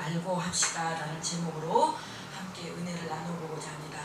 알고 합시다 라는 제목으로 함께 은혜를 나눠보고자 합니다.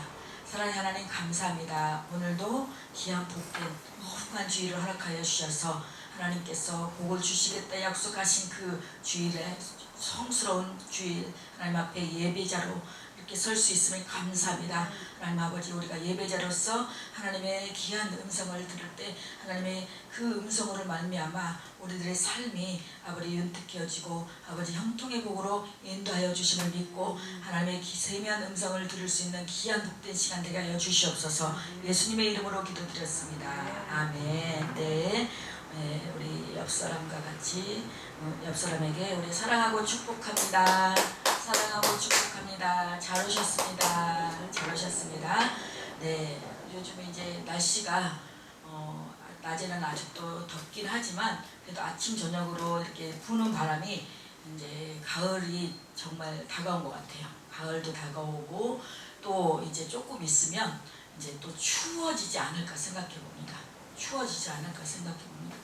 사랑하는 하나님 감사합니다. 오늘도 귀한 복된 거룩한 주일을 허락하여 주셔서 하나님께서 복을 주시겠다 약속하신 그 주일에 성스러운 주일 하나님 앞에 예배자로 이렇게 설 수 있으면 감사합니다. 하나님 아버지, 우리가 예배자로서 하나님의 귀한 음성을 들을 때 하나님의 그 음성으로 말미암아 우리들의 삶이 아버지 윤택해지고 아버지 형통의 복으로 인도하여 주심을 믿고 하나님의 세미한 음성을 들을 수 있는 귀한 복된 시간 되게 하여 주시옵소서. 예수님의 이름으로 기도드렸습니다. 아멘. 네, 우리 옆사람과 같이 옆사람에게 우리 사랑하고 축복합니다. 사랑하고 축복합니다. 잘 오셨습니다. 잘 오셨습니다. 네, 요즘에 이제 날씨가 낮에는 아직도 덥긴 하지만 그래도 아침 저녁으로 이렇게 부는 바람이 이제 가을이 정말 다가온 것 같아요. 가을도 다가오고 또 이제 조금 있으면 이제 또 추워지지 않을까 생각해 봅니다. 추워지지 않을까 생각해 봅니다.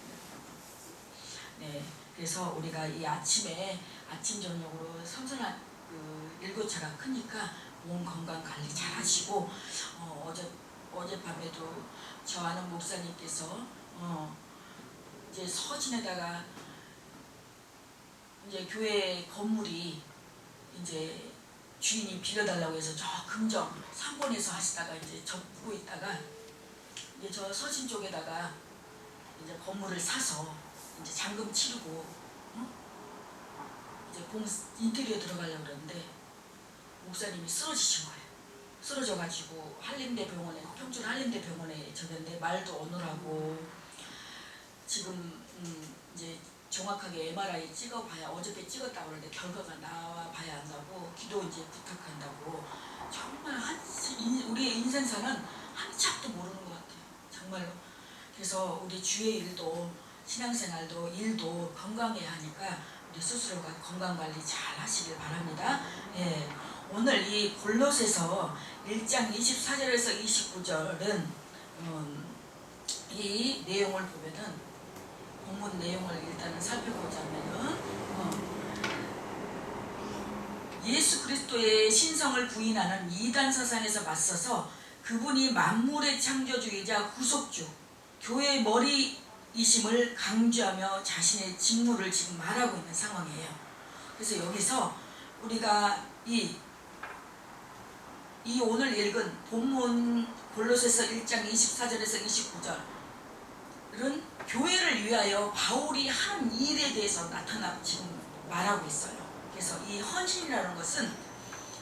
네, 그래서 우리가 이 아침에 아침 저녁으로 선선한 그 일교차가 크니까 몸 건강 관리 잘 하시고 어젯밤에도 저 아는 목사님께서 이제 서진에다가 이제 교회 건물이 이제 주인이 빌려달라고 해서 저 금정 3번에서 하시다가 이제 접고 있다가 이제 저 서진 쪽에다가 이제 건물을 사서 이제 잔금 치르고 이제 인테리어 들어가려고 그러는데 목사님이 쓰러지신 거예요. 쓰러져가지고 한림대병원에, 평촌 한림대병원에 저겼는데 말도 어눌하고 지금 이제 정확하게 MRI 찍어봐야, 어저께 찍었다고 그러는데 결과가 나와봐야 한다고, 기도 이제 부탁한다고. 정말 우리의 인생사는 한치 앞도 모르는 것 같아요. 정말로. 그래서 우리 주의 일도 신앙생활도 일도 건강해야 하니까 우리 스스로가 건강관리 잘 하시길 바랍니다. 예, 오늘 이 골로새서 1장 24절에서 29절은 이 내용을 보면은 본문 내용을 일단은 살펴보자면은 예수 그리스도의 신성을 부인하는 이단 사상에서 맞서서 그분이 만물의 창조주이자 구속주, 교회의 머리이심을 강조하며 자신의 직무를 지금 말하고 있는 상황이에요. 그래서 여기서 우리가 이 오늘 읽은 본문 골로새서 1장 24절에서 29절은 교회를 위하여 바울이 한 일에 대해서 지금 말하고 있어요. 그래서 이 헌신이라는 것은,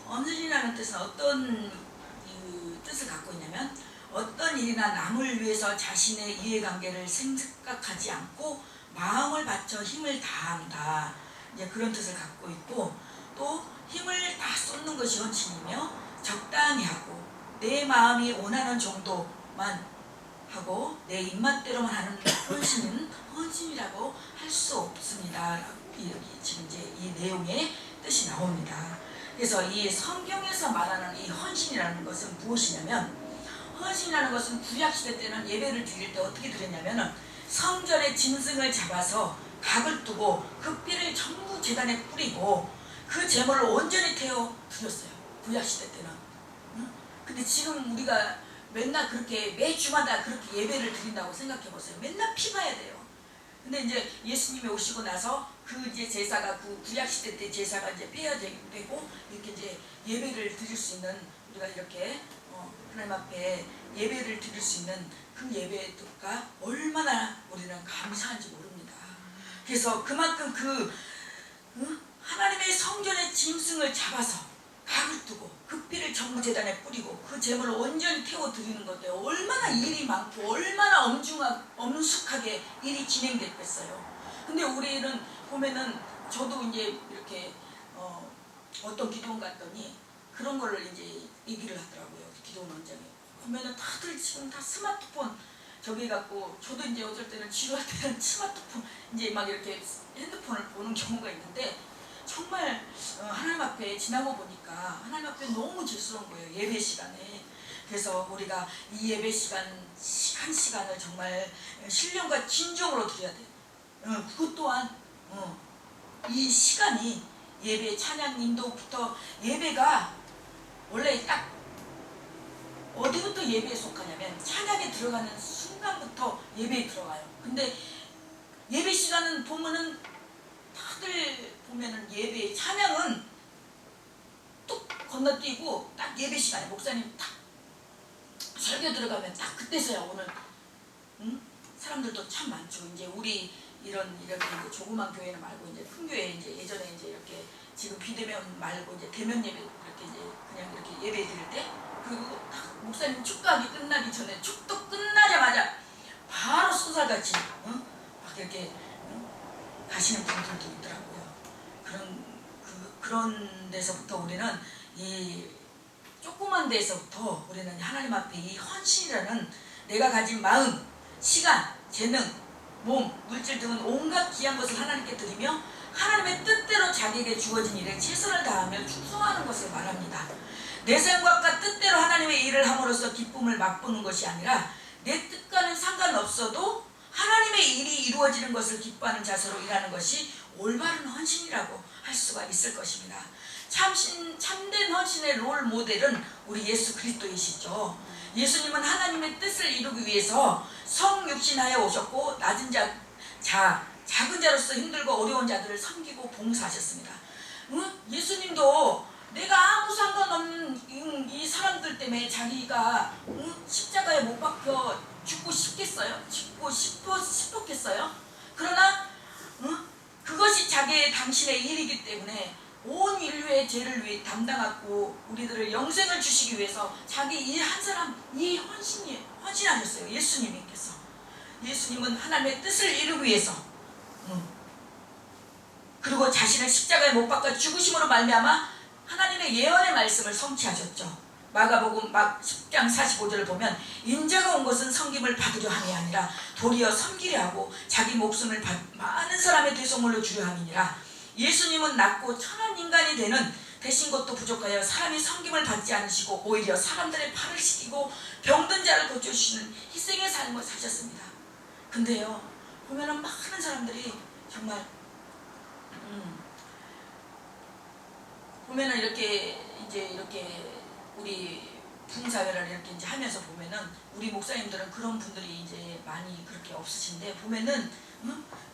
헌신이라는 뜻은 어떤 뜻을 갖고 있냐면 어떤 일이나 남을 위해서 자신의 이해관계를 생각하지 않고 마음을 바쳐 힘을 다한다, 이제 그런 뜻을 갖고 있고, 또 힘을 다 쏟는 것이 헌신이며 적당히 하고 내 마음이 원하는 정도만 하고 내 입맛대로만 하는 헌신은 헌신이라고 할 수 없습니다. 여기 지금 이제 이 내용의 뜻이 나옵니다. 그래서 이 성경에서 말하는 이 헌신이라는 것은 무엇이냐면, 헌신이라는 것은 구약시대 때는 예배를 드릴 때 어떻게 드렸냐면 성전의 짐승을 잡아서 각을 두고 그 피를 전부 제단에 뿌리고 그 제물을 온전히 태워 드렸어요. 구약시대 때는. 근데 지금 우리가 맨날 그렇게 매주마다 그렇게 예배를 드린다고 생각해보세요. 맨날 피 봐야 돼요. 근데 이제 예수님이 오시고 나서 그 이제 제사가, 그 구약시대 때 제사가 이제 폐허되고 이렇게 이제 예배를 드릴 수 있는, 우리가 이렇게 하나님 앞에 예배를 드릴 수 있는 그 예배가 얼마나 우리는 감사한지 모릅니다. 그래서 그만큼 하나님의 성전의 짐승을 잡아서 각을 두고 그 피를 전부 제단에 뿌리고 그 제물을 온전히 태워 드리는 건데 얼마나 일이 많고 얼마나 엄숙하게 일이 진행됐겠어요. 근데 우리는 보면은, 저도 이제 이렇게 어떤 기도원 갔더니 그런 거를 이제 얘기를 하더라고요. 기도원 원장이 보면은 다들 지금 다 스마트폰 저기 갖고, 저도 이제 어쩔 때는 지루할 때는 스마트폰 이제 막 이렇게 핸드폰을 보는 경우가 있는데, 정말 하나님 앞에 지나고 보니까 하나님 앞에 너무 죄스러운 거예요, 예배 시간에. 그래서 우리가 이 예배 시간 한 시간을 정말 신령과 진정으로 드려야 돼요. 그것 또한 이 시간이 예배 찬양 인도부터 예배가 원래 딱 어디부터 예배에 속하냐면 찬양에 들어가는 순간부터 예배에 들어가요. 근데 예배 시간은 보면은 다들 보면은 예배 찬양은 뚝 건너뛰고 딱 예배 시간에 목사님 딱 설교 들어가면 딱 그때서야 오늘 사람들도 참 많죠. 이제 우리 이런 이렇게 이제 조그만 교회는 말고 이제 큰 교회 이제 예전에 이제 이렇게 지금 비대면 말고 이제 대면 예배 이렇게 이제 그냥 이렇게 예배 드릴 때 그리고 딱 목사님 축도하기 끝나기 전에 축도 끝나자마자 바로 쏜살같이 막 이렇게 가시는 분들도 있더라고요. 그런 데서부터 우리는 이 조그만 데서부터 우리는 하나님 앞에 이 헌신이라는 내가 가진 마음, 시간, 재능, 몸, 물질 등은 온갖 귀한 것을 하나님께 드리며 하나님의 뜻대로 자기에게 주어진 일에 최선을 다하며 충성하는 것을 말합니다. 내 생각과 뜻대로 하나님의 일을 함으로써 기쁨을 맛보는 것이 아니라 내 뜻과는 상관없어도 하나님의 일이 이루어지는 것을 기뻐하는 자세로 일하는 것이 올바른 헌신이라고 할 수가 있을 것입니다. 참된 헌신의 롤 모델은 우리 예수 그리스도이시죠. 예수님은 하나님의 뜻을 이루기 위해서 성육신하여 오셨고 낮은 작은 자로서 힘들고 어려운 자들을 섬기고 봉사하셨습니다. 예수님도 내가 아무 상관없는 이 사람들 때문에 자기가 십자가에 못 박혀 죽고 싶겠어요? 죽고 싶었겠어요? 그러나 그것이 당신의 일이기 때문에 온 인류의 죄를 위해 담당하고 우리들을 영생을 주시기 위해서 자기 이 한 사람 이 헌신하셨어요. 예수님께서. 예수님은 하나님의 뜻을 이루기 위해서 그리고 자신을 십자가에 못 박아 죽으심으로 말미암아 하나님의 예언의 말씀을 성취하셨죠. 마가복음 10장 45절을 보면 인자가 온 것은 섬김을 받으려 함이 아니라 도리어 섬기려 하고 자기 목숨을 많은 사람의 대속물로 주려 함이니라. 예수님은 낮고 천한 인간이 되신 것도 부족하여 사람이 섬김을 받지 않으시고 오히려 사람들의 팔을 씻기고 병든 자를 고쳐주시는 희생의 삶을 사셨습니다. 근데요 보면은 많은 사람들이 정말 보면은 이렇게 우리 부흥사회를 이렇게 이제 하면서 보면은 우리 목사님들은 그런 분들이 이제 많이 그렇게 없으신데 보면은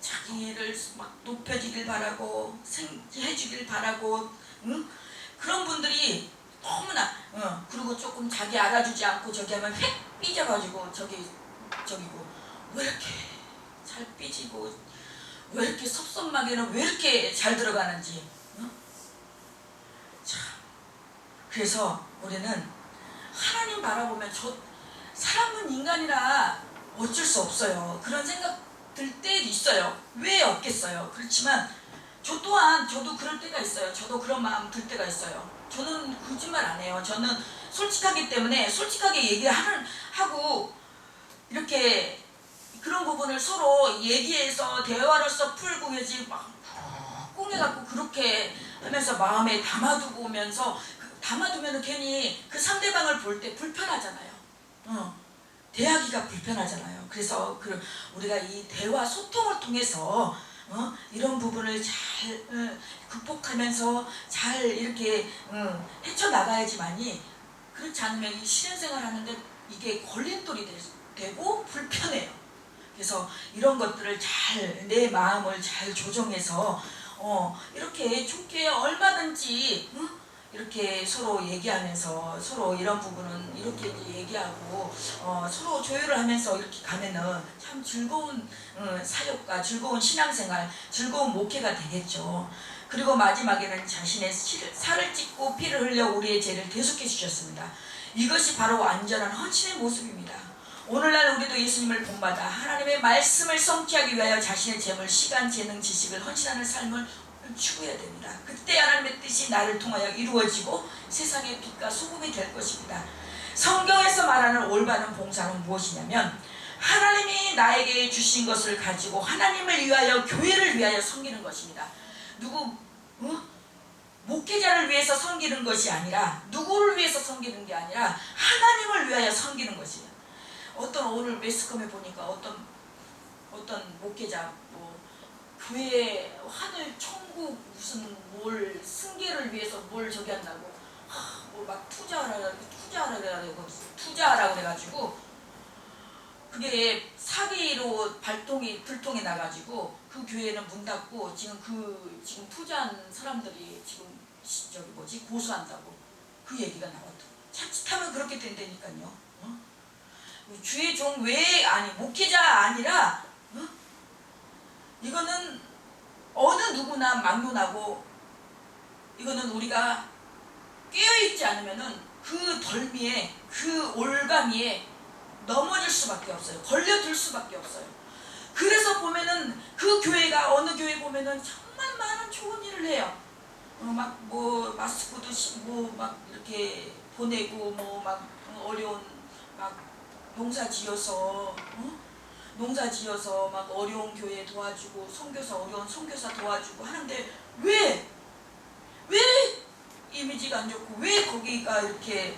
자기를 막 높여주길 바라고 해주길 바라고 그런 분들이 너무나 그리고 조금 자기 알아주지 않고 저기 하면 휙 삐져가지고 저기고 왜 이렇게 잘 삐지고 왜 이렇게 섭섭하게는 왜 이렇게 잘 들어가는지 참 그래서 우리는 하나님 바라보면 사람은 인간이라 어쩔 수 없어요. 그런 생각 들 때도 있어요. 왜 없겠어요. 그렇지만 저도 그럴 때가 있어요. 저도 그런 마음 들 때가 있어요. 저는 거짓말 안 해요. 저는 솔직하기 때문에 솔직하게 얘기하고 이렇게 그런 부분을 서로 얘기해서 대화로서 풀고 그러지 막 꽁해갖고 그렇게 하면서 마음에 담아두면 괜히 그 상대방을 볼 때 불편하잖아요. 대하기가 불편하잖아요. 그래서 우리가 이 대화 소통을 통해서 이런 부분을 잘 극복하면서 잘 이렇게 헤쳐나가야지만이 그렇지 않으면 이 실현생활 하는데 이게 걸림돌이 되고 불편해요. 그래서 이런 것들을 내 마음을 잘 조정해서 이렇게 좋게 얼마든지 이렇게 서로 얘기하면서 서로 이런 부분은 이렇게 얘기하고 서로 조율을 하면서 이렇게 가면은 참 즐거운 사역과 즐거운 신앙생활, 즐거운 목회가 되겠죠. 그리고 마지막에는 자신의 살을 찢고 피를 흘려 우리의 죄를 대속해 주셨습니다. 이것이 바로 완전한 헌신의 모습입니다. 오늘날 우리도 예수님을 본받아 하나님의 말씀을 성취하기 위하여 자신의 재물, 시간, 재능, 지식을 헌신하는 삶을 추구해야 됩니다. 그때 하나님의 뜻이 나를 통하여 이루어지고 세상의 빛과 소금이 될 것입니다. 성경에서 말하는 올바른 봉사는 무엇이냐면 하나님이 나에게 주신 것을 가지고 하나님을 위하여 교회를 위하여 섬기는 것입니다. 목회자를 위해서 섬기는 것이 아니라 누구를 위해서 섬기는 게 아니라 하나님을 위하여 섬기는 것이에요. 오늘 매스컴에 보니까 어떤 목회자 교회 하늘 천국 무슨 뭘 승계를 위해서 뭘 저기 한다고 뭐 막 투자하라고 그래가지고 그게 사기로 불통이 나가지고 그 교회는 문 닫고 지금 투자한 사람들이 지금 저기 뭐지 고소한다고 그 얘기가 나왔더라고. 자칫하면 그렇게 된다니까요. 주의 종 외에 아니 목회자 아니라 이거는 어느 누구나 막론하고 이거는 우리가 깨어있지 않으면은 그 덜미에 그 올가미에 넘어질 수밖에 없어요. 걸려들 수밖에 없어요. 그래서 보면은 그 교회가 어느 교회 보면은 정말 많은 좋은 일을 해요. 막 뭐 마스크도 뭐 막 이렇게 보내고 뭐 막 어려운 막 농사 지어서 막 어려운 교회 도와주고 어려운 선교사 도와주고 하는데 왜 이미지가 안 좋고 왜 거기가 이렇게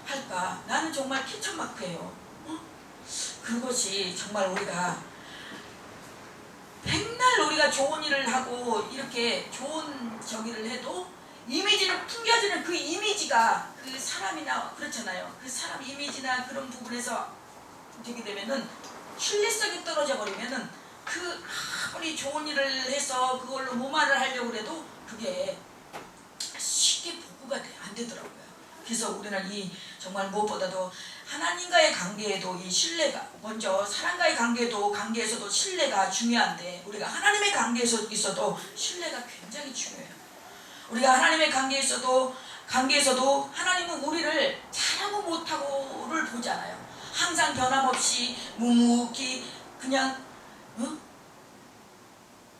할까? 나는 정말 캐천마크예요. 그것이 정말 우리가 백날 우리가 좋은 일을 하고 이렇게 좋은 저기를 해도 이미지를 풍겨주는 그 이미지가 그 사람이나 그렇잖아요. 그 사람 이미지나 그런 부분에서 되게 되면은 신뢰성이 떨어져 버리면은 그 아무리 좋은 일을 해서 그걸로 무마를 하려고 해도 그게 쉽게 복구가 안 되더라고요. 그래서 우리는 이 정말 무엇보다도 하나님과의 관계에도 이 신뢰가 먼저 사람과의 관계에서도 신뢰가 중요한데 우리가 하나님의 관계에서 있어도 신뢰가 굉장히 중요해요. 우리가 하나님의 관계에서도 하나님은 우리를 잘하고 못하고를 보잖아요. 항상 변함없이 묵묵히 그냥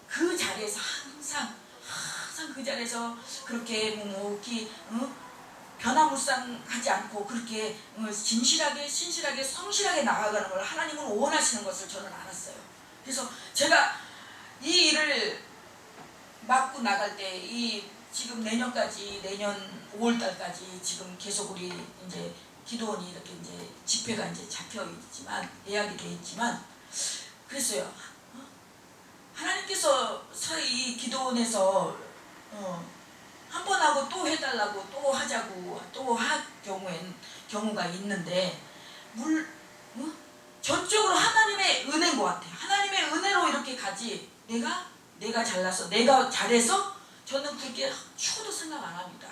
그 자리에서 항상 그 자리에서 그렇게 묵묵히 변화무쌍하지 않고 그렇게 진실하게 신실하게 성실하게 나아가는 걸 하나님은 원하시는 것을 저는 알았어요. 그래서 제가 이 일을 맡고 나갈 때 지금 내년 5월달까지 지금 계속 우리 이제 기도원이 이렇게 이제 집회가 이제 잡혀 있지만 예약이 돼 있지만 그랬어요. 하나님께서 이 기도원에서 한 번 하고 또 해달라고 또 하자고 또 할 경우가 있는데 전적으로 하나님의 은혜인 것 같아요. 하나님의 은혜로 이렇게 가지 내가 잘나서 내가 잘해서 저는 그렇게 추워도 생각 안 합니다.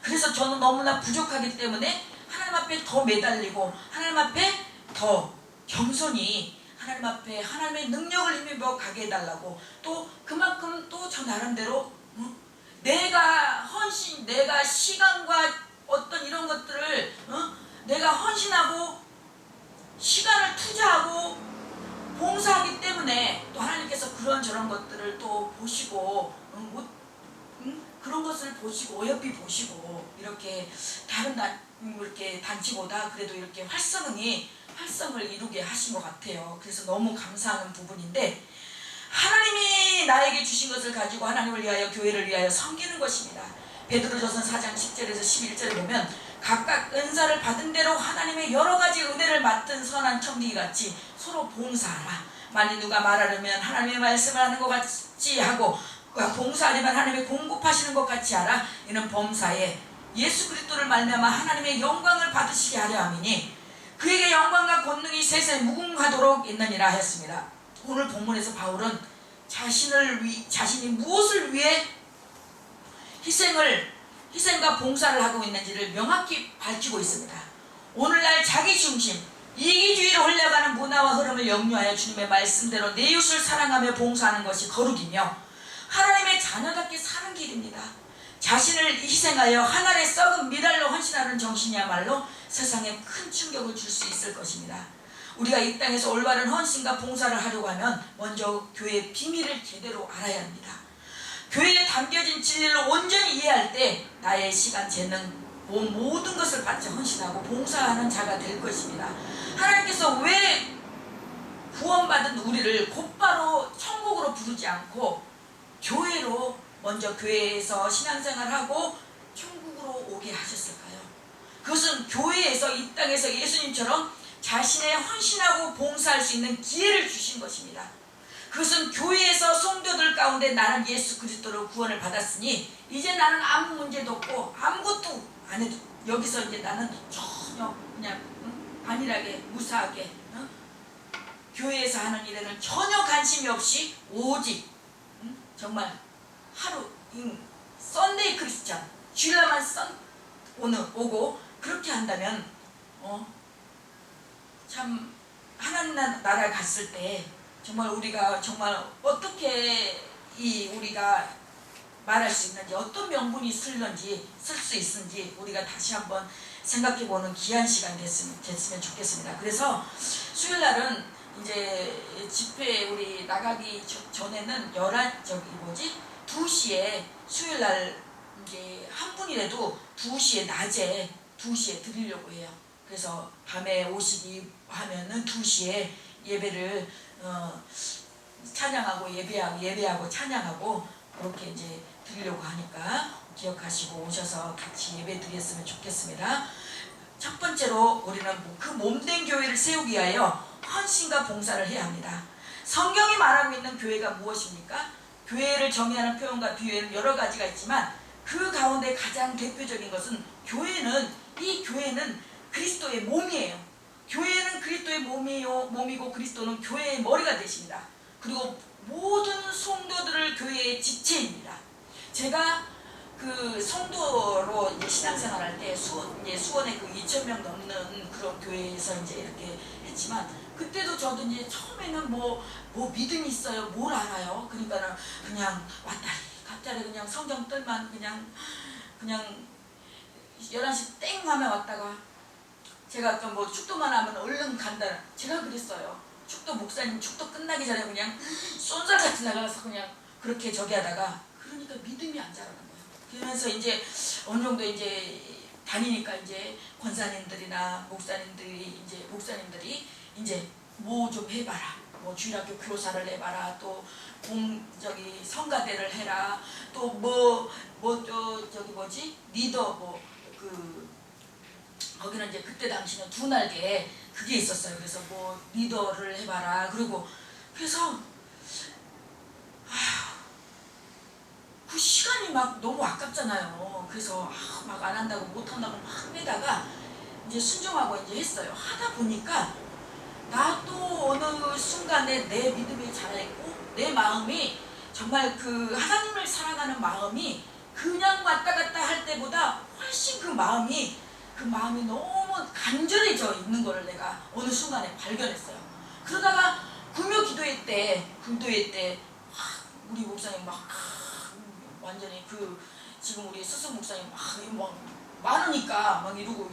그래서 저는 너무나 부족하기 때문에 하나님 앞에 더 매달리고 하나님 앞에 더 겸손히 하나님 앞에 하나님의 능력을 힘입어 가게 해달라고 또 그만큼 또 저 나름대로 내가 시간과 어떤 이런 것들을 내가 헌신하고 시간을 투자하고 봉사하기 때문에 또 하나님께서 그런저런 것들을 또 보시고 그런 것을 보시고 어여삐 보시고 이렇게 다른 이렇게 단체보다 그래도 이렇게 활성을 이루게 하신 것 같아요. 그래서 너무 감사하는 부분인데 하나님이 나에게 주신 것을 가지고 하나님을 위하여 교회를 위하여 섬기는 것입니다. 베드로전서 4장 10절에서 11절에 보면 각각 은사를 받은 대로 하나님의 여러 가지 은혜를 맡은 선한 청지기 같이 서로 봉사하라. 만일 누가 말하려면 하나님의 말씀을 하는 것 같이 하고 봉사하려면 하나님의 공급하시는 것 같이 하라. 이는 범사에 예수 그리스도를 말미암아 하나님의 영광을 받으시게 하려 함이니 그에게 영광과 권능이 세세 무궁하도록 있느니라 하였습니다. 오늘 본문에서 바울은 자신이 무엇을 위해 희생과 봉사를 하고 있는지를 명확히 밝히고 있습니다. 오늘날 자기중심, 이기주의로 흘러가는 문화와 흐름을 역류하여 주님의 말씀대로 내 이웃을 사랑하며 봉사하는 것이 거룩이며 하나님의 자녀답게 사는 길입니다. 자신을 희생하여 하나의 썩은 미랄로 헌신하는 정신이야말로 세상에 큰 충격을 줄 수 있을 것입니다. 우리가 이 땅에서 올바른 헌신과 봉사를 하려고 하면 먼저 교회의 비밀을 제대로 알아야 합니다. 교회에 담겨진 진리를 온전히 이해할 때 나의 시간, 재능, 모든 것을 바쳐 헌신하고 봉사하는 자가 될 것입니다. 하나님께서 왜 구원받은 우리를 곧바로 천국으로 부르지 않고 교회로 먼저 교회에서 신앙생활하고 천국으로 오게 하셨을까요? 그것은 교회에서 이 땅에서 예수님처럼 자신의 헌신하고 봉사할 수 있는 기회를 주신 것입니다. 그것은 교회에서 성도들 가운데 나는 예수 그리스도로 구원을 받았으니 이제 나는 아무 문제도 없고 아무것도 안 해도 여기서 이제 나는 전혀 그냥 안일하게 무사하게 교회에서 하는 일에는 전혀 관심이 없이 오직 정말 하루 썬데이 크리스찬 주일날만 오고 그렇게 한다면 참 하나님 나라에 갔을 때 정말 우리가 정말 어떻게 우리가 말할 수 있는지 어떤 명분이 쓸 수 있는지 우리가 다시 한번 생각해보는 귀한 시간이 됐으면 좋겠습니다. 그래서 수요일날은 이제 집회 우리 나가기 전에는 2시에 수요일날 이제 한 분이라도 2시에 낮에 2시에 드리려고 해요. 그래서 밤에 오시기 하면은 2시에 예배를 찬양하고 예배하고 찬양하고 그렇게 이제 드리려고 하니까 기억하시고 오셔서 같이 예배 드렸으면 좋겠습니다. 첫 번째로 우리는 그 몸된 교회를 세우기 위하여 헌신과 봉사를 해야 합니다. 성경이 말하고 있는 교회가 무엇입니까? 교회를 정의하는 표현과 비유에는 여러 가지가 있지만 그 가운데 가장 대표적인 것은 이 교회는 그리스도의 몸이에요. 교회는 그리스도의 몸이고 그리스도는 교회의 머리가 되십니다. 그리고 모든 성도들을 교회의 지체입니다. 제가 그 성도로 이제 신앙생활할 때 수원에 그 2,000명 넘는 그런 교회에서 이제 이렇게 했지만 그때도 저도 이제 처음에는 뭐 믿음이 있어요, 뭘 알아요. 그러니까는 그냥 왔다리 갔다리 그냥 성경 뜰만 그냥 11시 땡 하면 왔다가 제가 또 뭐 축도만 하면 얼른 간다. 제가 그랬어요. 목사님 축도 끝나기 전에 그냥 쏜살같이 나가서 그냥 그렇게 저기 하다가 그러니까 믿음이 안 자라는 거예요. 그러면서 이제 어느 정도 이제 다니니까 이제 권사님들이나 목사님들이 이제 뭐 좀 해봐라. 뭐 주일학교 교사를 해봐라. 또 성가대를 해라. 또 리더 거기는 이제 그때 당시는 2날개 그게 있었어요. 그래서 뭐 리더를 해봐라. 그래서 그 시간이 막 너무 아깝잖아요. 그래서 막 안 한다고 못 한다고 막 매다가 이제 순종하고 이제 했어요. 하다 보니까 나도 어느 순간에 내 믿음이 자라있고 내 마음이 정말 그 하나님을 사랑하는 마음이 그냥 왔다 갔다 할 때보다 훨씬 그 마음이 너무 간절해져 있는 거를 내가 어느 순간에 발견했어요. 그러다가 금요 기도회 때 우리 목사님 막 완전히 지금 우리 스승 목사님 막 많으니까 막 이러고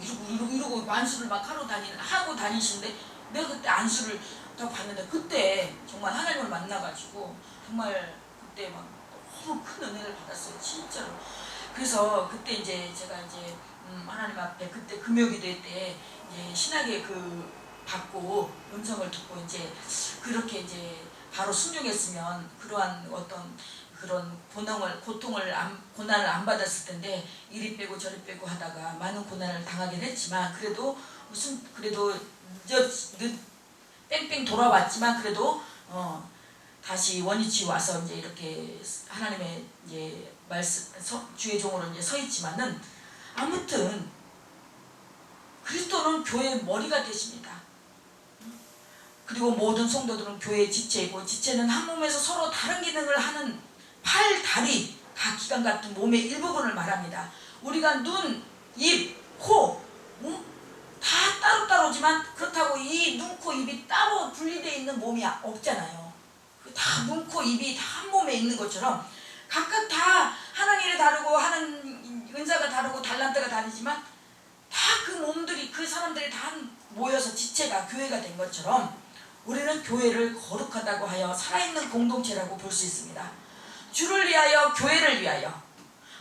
만수를 막 하고 다니시는데 내가 그때 안수를 딱 봤는데 그때 정말 하나님을 만나가지고 정말 그때 막 너무 큰 은혜를 받았어요. 진짜로. 그래서 그때 이제 제가 이제 하나님 앞에 그때 금요기도회 때 이제 신학의 받고 음성을 듣고 이제 그렇게 이제 바로 순종했으면 그러한 어떤 그런 고난을 안 받았을 텐데 이리 빼고 저리 빼고 하다가 많은 고난을 당하긴 했지만 그래도 뺑뺑 돌아왔지만 그래도 다시 원위치 와서 이제 이렇게 하나님의 이제 말씀 주의 종으로 이제 서 있지만은 아무튼 그리스도는 교회의 머리가 되십니다. 그리고 모든 성도들은 교회의 지체이고 지체는 한 몸에서 서로 다른 기능을 하는 팔, 다리, 각 기관 같은 몸의 일부분을 말합니다. 우리가 눈, 입, 코 다 따로따로지만 그렇다고 이 눈, 코, 입이 따로 분리되어 있는 몸이 없잖아요. 다 눈, 코, 입이 다 한 몸에 있는 것처럼 각각 다 하는 일이 다르고 하는 은사가 다르고 달란트가 다르지만 다 그 몸들이 그 사람들이 다 모여서 지체가 교회가 된 것처럼 우리는 교회를 거룩하다고 하여 살아있는 공동체라고 볼 수 있습니다. 주를 위하여 교회를 위하여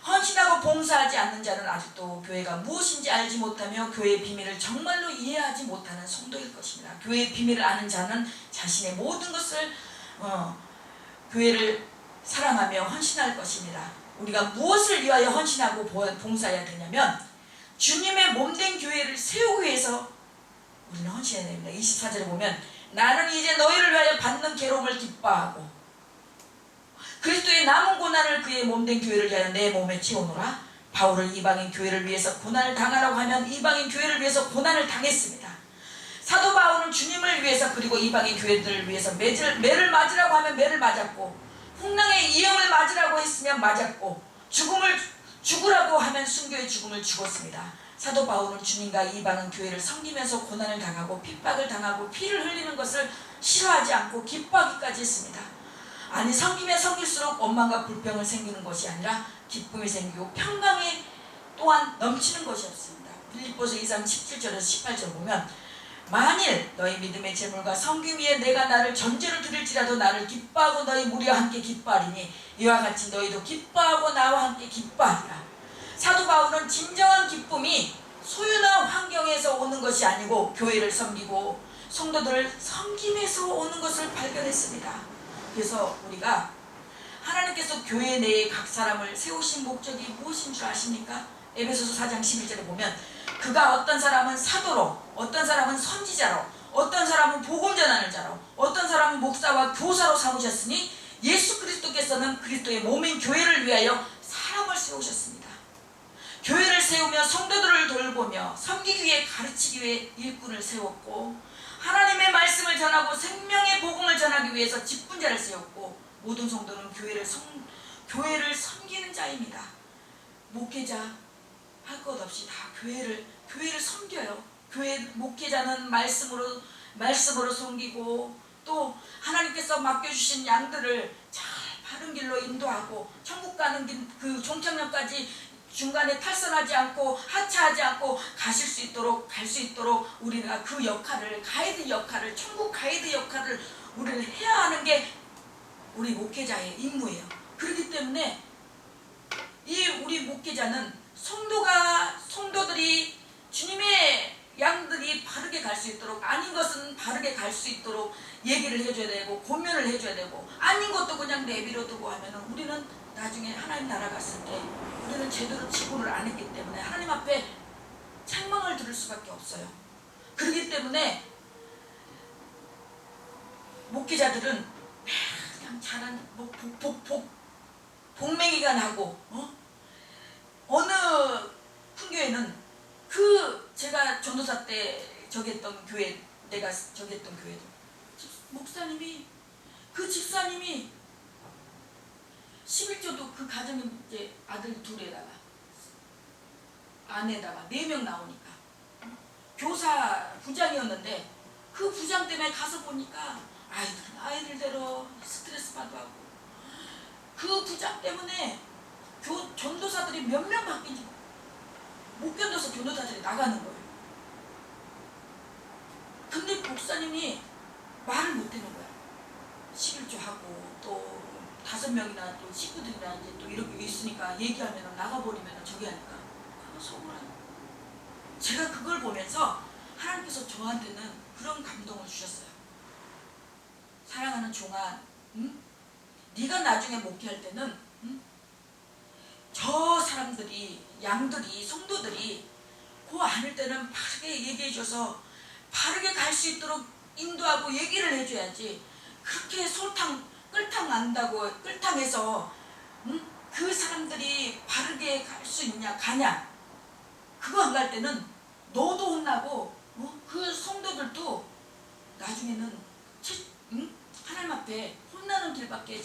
헌신하고 봉사하지 않는 자는 아직도 교회가 무엇인지 알지 못하며 교회의 비밀을 정말로 이해하지 못하는 성도일 것입니다. 교회의 비밀을 아는 자는 자신의 모든 것을 교회를 사랑하며 헌신할 것입니다. 우리가 무엇을 위하여 헌신하고 봉사해야 되냐면 주님의 몸된 교회를 세우기 위해서 우리는 헌신해야 됩니다. 24절에 보면 나는 이제 너희를 위하여 받는 괴로움을 기뻐하고 그리스도의 남은 고난을 그의 몸된 교회를 위하여 내 몸에 채우노라. 바울을 이방인 교회를 위해서 고난을 당하라고 하면 이방인 교회를 위해서 고난을 당했습니다. 사도 바울은 주님을 위해서 그리고 이방인 교회들을 위해서 매를 맞으라고 하면 매를 맞았고, 풍랑의 이형을 맞으라고 했으면 맞았고, 죽으라고 하면 순교의 죽음을 죽었습니다. 사도 바울은 주님과 이방인 교회를 섬기면서 고난을 당하고 핍박을 당하고 피를 흘리는 것을 싫어하지 않고 기뻐하기까지 했습니다. 아니, 섬기면 섬길수록 원망과 불평을 생기는 것이 아니라 기쁨이 생기고 평강이 또한 넘치는 것이었습니다. 빌립보서 2장 17절에서 18절 보면, 만일 너희 믿음의 재물과 섬김 위에 내가 나를 전제로 드릴지라도 나를 기뻐하고 너희 무리와 함께 기뻐하리니 이와 같이 너희도 기뻐하고 나와 함께 기뻐하리라. 사도 바울은 진정한 기쁨이 소유나 환경에서 오는 것이 아니고 교회를 섬기고 성도들을 섬김에서 오는 것을 발견했습니다. 그래서 우리가 하나님께서 교회 내에 각 사람을 세우신 목적이 무엇인 줄 아십니까? 에베소서 4장 11절에 보면, 그가 어떤 사람은 사도로, 어떤 사람은 선지자로, 어떤 사람은 복음 전하는 자로, 어떤 사람은 목사와 교사로 삼으셨으니 예수 그리스도께서는 그리스도의 몸인 교회를 위하여 사람을 세우셨습니다. 교회를 세우며 성도들을 돌보며 섬기기 위해, 가르치기 위해 일꾼을 세웠고, 하나님의 말씀을 전하고 생명의 복음을 전하기 위해서 직분자를 세웠고, 모든 성도는 교회를 섬기는 자입니다. 목회자 할 것 없이 다 교회를 섬겨요. 교회 목회자는 말씀으로 섬기고, 또 하나님께서 맡겨주신 양들을 잘 바른 길로 인도하고, 천국 가는 길 그 종착역까지 중간에 탈선하지 않고 하차하지 않고 갈 수 있도록 우리가 그 역할을, 가이드 역할을, 천국 가이드 역할을 우리는 해야 하는 게 우리 목회자의 임무예요. 그렇기 때문에 우리 목회자는 성도들이 주님의 양들이 바르게 갈 수 있도록, 아닌 것은 바르게 갈 수 있도록 얘기를 해줘야 되고 권면을 해줘야 되고, 아닌 것도 그냥 내버려 두고 하면은 우리는 나중에 하나님 나라 갔을 때 우리는 제대로 직분을 안 했기 때문에 하나님 앞에 책망을 들을 수밖에 없어요. 그렇기 때문에 목회자들은 그냥 잘한 복맹이가 나고, 어느 큰교회는 제가 전도사 때 저기했던 교회, 내가 저기했던 교회도 목사님이, 그 집사님이 11조도 그 가정에 이제 아들 둘에다가 아내다가 4명 나오니까 교사 부장이었는데, 그 부장 때문에 가서 보니까 아이들대로 스트레스 받고 하고, 그 부장 때문에 전도사들이 몇 명 바뀐지 못 견뎌서 전도사들이 나가는 거예요. 근데 목사님이 말을 못 하는 거야. 11조 하고 또 5명이나 또 식구들이나 이제 또 이렇게 있으니까 얘기하면 나가버리면 저기 하니까 속으로 제가 그걸 보면서 하나님께서 저한테는 그런 감동을 주셨어요. 사랑하는 종아, 네가 나중에 목회할 때는 저 사람들이, 양들이, 성도들이 그 아닐 때는 바르게 얘기해줘서 바르게 갈 수 있도록 인도하고 얘기를 해줘야지, 그렇게 끌탕해서 그 사람들이 바르게 갈 수 있냐, 가냐, 그거 안 갈 때는 너도 혼나고 그 성도들도 나중에는 하나님 앞에 혼나는 길밖에,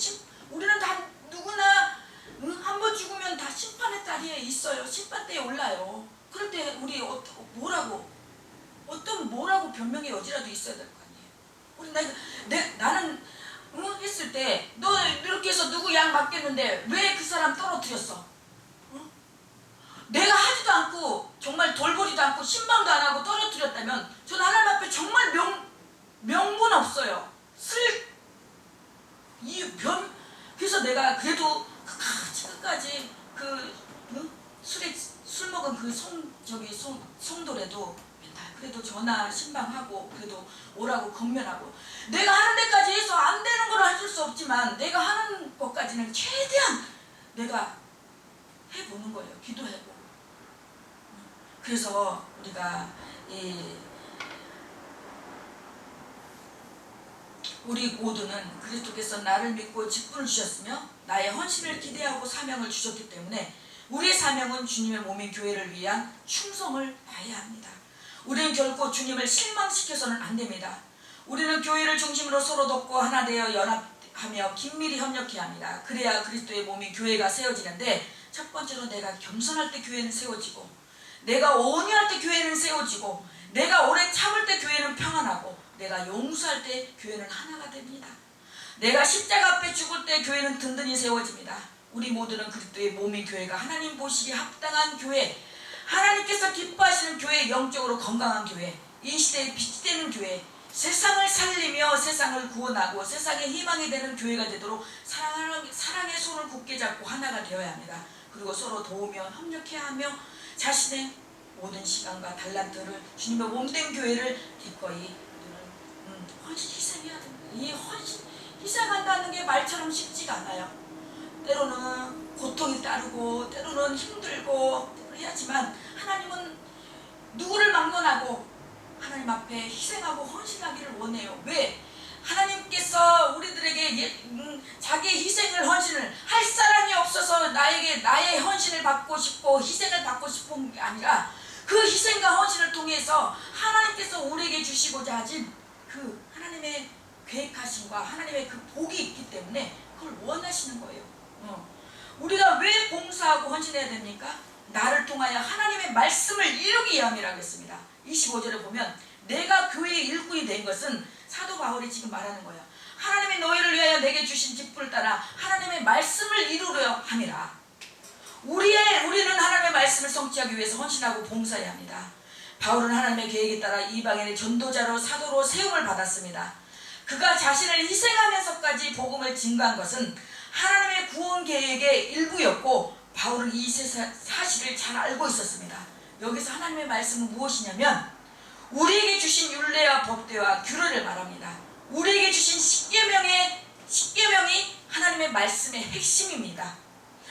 우리는 다 누구나 한 번 죽으면 다 심판의 자리에 있어요. 심판대에 올라요. 그럴 때 우리 뭐라고 변명의 여지라도 있어야 될 거 아니에요. 나는 했을 때 너 이렇게 해서 누구 양 맡겼는데 왜 그 사람 떨어뜨렸어? 내가 하지도 않고 정말 돌보지도 않고 신방도 안 하고 떨어뜨렸다면 저는 하나님 앞에 정말 명분 없어요. 그래서 내가 그래도 끝까지 술 먹은 그 성도래도 그래도 전화 신방하고 그래도 오라고 건면하고, 내가 하는 데까지 해서 안 되는 걸 해줄 수 없지만 내가 하는 것까지는 최대한 내가 해보는 거예요. 기도하고. 그래서 우리가 우리 모두는 그리스도께서 나를 믿고 직분을 주셨으며 나의 헌신을 기대하고 사명을 주셨기 때문에 우리의 사명은 주님의 몸인 교회를 위한 충성을 다해야 합니다. 우리는 결코 주님을 실망시켜서는 안 됩니다. 우리는 교회를 중심으로 서로 돕고 하나 되어 연합하며 긴밀히 협력해야 합니다. 그래야 그리스도의 몸인 교회가 세워지는데, 첫 번째로 내가 겸손할 때 교회는 세워지고, 내가 온유할 때 교회는 세워지고, 내가 오래 참을 때 교회는 평안하고, 내가 용서할 때 교회는 하나가 됩니다. 내가 십자가 앞에 죽을 때 교회는 든든히 세워집니다. 우리 모두는 그리스도의 몸인 교회가 하나님 보시기에 합당한 교회, 하나님께서 기뻐하시는 교회, 영적으로 건강한 교회, 이 시대에 빛이 되는 교회, 세상을 살리며 세상을 구원하고 세상의 희망이 되는 교회가 되도록 사랑의 손을 굳게 잡고 하나가 되어야 합니다. 그리고 서로 도우며 협력해야 하며 자신의 모든 시간과 달란트를 주님의 몸된 교회를 기꺼이 헌신 희생해야 됩니다. 이 헌신 희생한다는 게 말처럼 쉽지가 않아요. 때로는 고통이 따르고 때로는 힘들고 해야지만, 하나님은 누구를 막론하고 하나님 앞에 희생하고 헌신하기를 원해요. 왜? 하나님께서 우리들에게 자기의 희생을, 헌신을 할 사람이 없어서 나에게 나의 헌신을 받고 싶고 희생을 받고 싶은 게 아니라, 그 희생과 헌신을 통해서 하나님께서 우리에게 주시고자 하신 그 하나님의 계획하심과 하나님의 그 복이 있기 때문에 그걸 원하시는 거예요. 우리가 왜 봉사하고 헌신해야 됩니까? 나를 통하여 하나님의 말씀을 이루기 위함이라고 했습니다. 25절에 보면 내가 교회의 일꾼이 된 것은, 사도 바울이 지금 말하는 거예요. 하나님의 너희를 위하여 내게 주신 직분을 따라 하나님의 말씀을 이루려 함이라. 우리는 하나님의 말씀을 성취하기 위해서 헌신하고 봉사해야 합니다. 바울은 하나님의 계획에 따라 이방인의 전도자로 사도로 세움을 받았습니다. 그가 자신을 희생하면서까지 복음을 증거한 것은 하나님의 구원 계획의 일부였고, 바울은 이 사실을 잘 알고 있었습니다. 여기서 하나님의 말씀은 무엇이냐면, 우리에게 주신 율례와 법대와 규례를 말합니다. 우리에게 주신 십계명이 하나님의 말씀의 핵심입니다.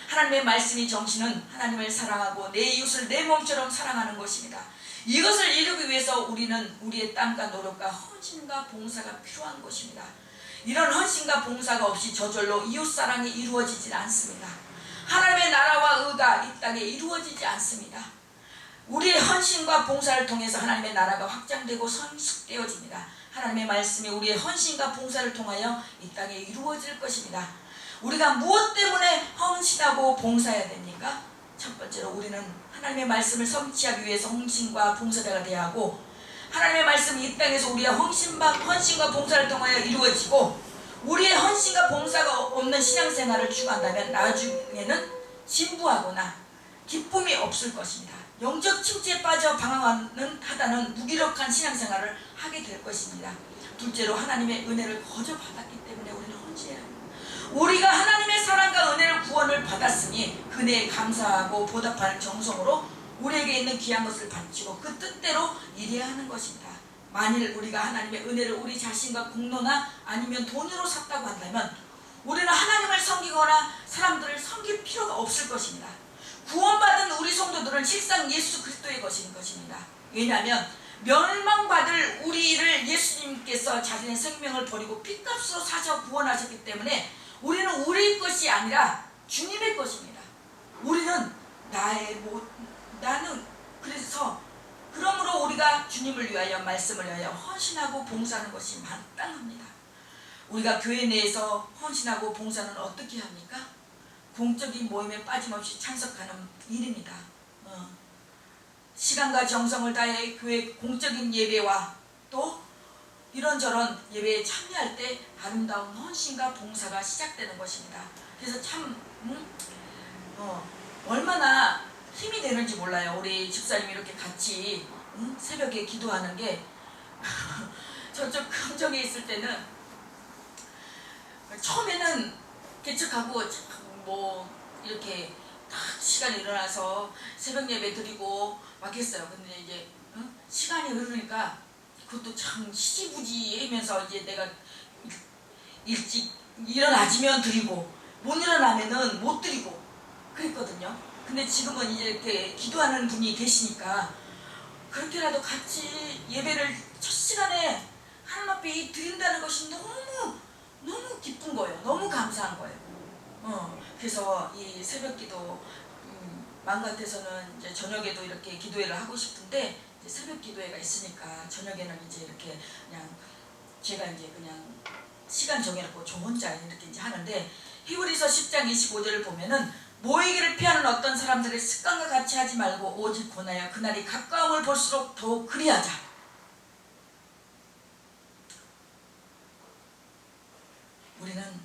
하나님의 말씀이 정신은 하나님을 사랑하고 내 이웃을 내 몸처럼 사랑하는 것입니다. 이것을 이루기 위해서 우리는 우리의 땀과 노력과 헌신과 봉사가 필요한 것입니다. 이런 헌신과 봉사가 없이 저절로 이웃사랑이 이루어지지 않습니다. 하나님의 나라와 의가 이 땅에 이루어지지 않습니다. 우리의 헌신과 봉사를 통해서 하나님의 나라가 확장되고 성숙되어집니다. 하나님의 말씀이 우리의 헌신과 봉사를 통하여 이 땅에 이루어질 것입니다. 우리가 무엇 때문에 헌신하고 봉사해야 됩니까? 첫 번째로 우리는 하나님의 말씀을 성취하기 위해서 헌신과 봉사자가 되어야 하고, 하나님의 말씀이 이 땅에서 우리의 헌신과 봉사를 통하여 이루어지고, 우리의 헌신과 봉사가 없는 신앙생활을 추구한다면 나중에는 진부하거나 기쁨이 없을 것입니다. 영적 침체에 빠져 방황하는 하다는 무기력한 신앙생활을 하게 될 것입니다. 둘째로 하나님의 은혜를 거저 받았기 때문에 우리는 헌신해야 합니다. 우리가 하나님의 사랑과 은혜를 구원을 받았으니 그 은혜에 감사하고 보답하는 정성으로 우리에게 있는 귀한 것을 바치고 그 뜻대로 일해야 하는 것입니다. 만일 우리가 하나님의 은혜를 우리 자신과 공로나 아니면 돈으로 샀다고 한다면 우리는 하나님을 섬기거나 사람들을 섬길 필요가 없을 것입니다. 구원받은 우리 성도들은 실상 예수 그리스도의 것인 것입니다. 왜냐하면 멸망받을 우리를 예수님께서 자신의 생명을 버리고 핏값으로 사셔 구원하셨기 때문에 우리는 우리의 것이 아니라 주님의 것입니다. 우리는 나는 그러므로 우리가 주님을 위하여 말씀을 위하여 헌신하고 봉사하는 것이 마땅합니다. 우리가 교회 내에서 헌신하고 봉사는 어떻게 합니까? 공적인 모임에 빠짐없이 참석하는 일입니다. 시간과 정성을 다해 교회 공적인 예배와 또 이런저런 예배에 참여할 때 아름다운 헌신과 봉사가 시작되는 것입니다. 그래서 참 얼마나 힘이 되는지 몰라요. 우리 집사님이 이렇게 같이 새벽에 기도하는 게 저쪽 금정에 있을 때는 처음에는 개척하고 이렇게 딱 시간에 일어나서 새벽 예배 드리고 막 했어요. 근데 이제 시간이 흐르니까 그것도 참 시지부지하면서 이제 내가 일찍 일어나지면 드리고 못 일어나면은 못 드리고 그랬거든요. 근데 지금은 이제 이렇게 기도하는 분이 계시니까 그렇게라도 같이 예배를 첫 시간에 하나님 앞에 이 드린다는 것이 너무 기쁜 거예요. 너무 감사한 거예요. 그래서 이 새벽기도 마음 같아서는 이제 저녁에도 이렇게 기도회를 하고 싶은데 이제 새벽 기도회가 있으니까 저녁에는 이제 이렇게 그냥 제가 이제 그냥 시간 정해놓고 저 혼자 이렇게 이제 하는데, 히브리서 10장 25절을 보면은 모이기를 피하는 어떤 사람들의 습관과 같이 하지 말고 오직 권하여 그날이 가까움을 볼수록 더욱 그리하자. 우리는